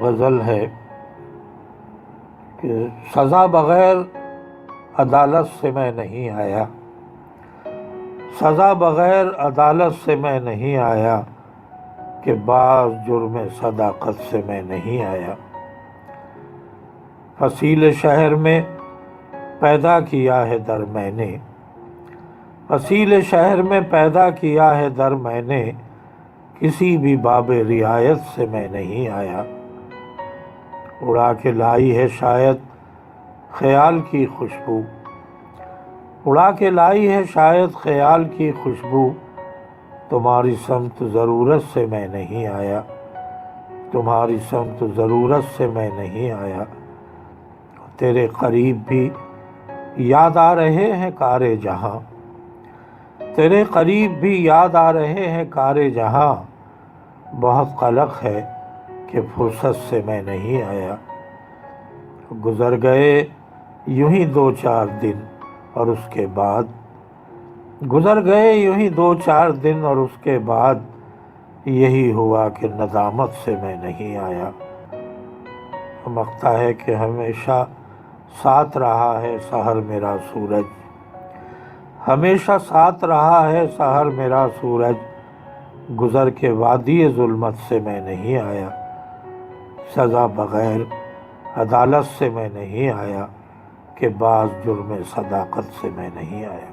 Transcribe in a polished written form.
غزل ہے کہ سزا بغیر عدالت سے میں نہیں آیا، سزا بغیر عدالت سے میں نہیں آیا، کہ بعض جرم صداقت سے میں نہیں آیا۔ فصیل شہر میں پیدا کیا ہے در میں نے، فصیل شہر میں پیدا کیا ہے در میں نے، کسی بھی باب رعایت سے میں نہیں آیا۔ اڑا کے لائی ہے شاید خیال کی خوشبو، اڑا کے لائی ہے شاید خیال کی خوشبو، تمہاری سمت ضرورت سے میں نہیں آیا، تمہاری سمت ضرورت سے میں نہیں آیا۔ تیرے قریب بھی یاد آ رہے ہیں کار جہاں، تیرے قریب بھی یاد آ رہے ہیں کار جہاں، بہت قلق ہے کہ فرصت سے میں نہیں آیا۔ گزر گئے یوں ہی 2-4 دن اور اس کے بعد، گزر گئے یوں ہی 2-4 دن اور اس کے بعد، یہی ہوا کہ ندامت سے میں نہیں آیا۔ چمکتا ہے کہ ہمیشہ ساتھ رہا ہے سحر میرا سورج، ہمیشہ ساتھ رہا ہے سحر میرا سورج، گزر کے وادی ظلمت سے میں نہیں آیا۔ سزا بغیر عدالت سے میں نہیں آیا، کہ بعض جرم صداقت سے میں نہیں آیا۔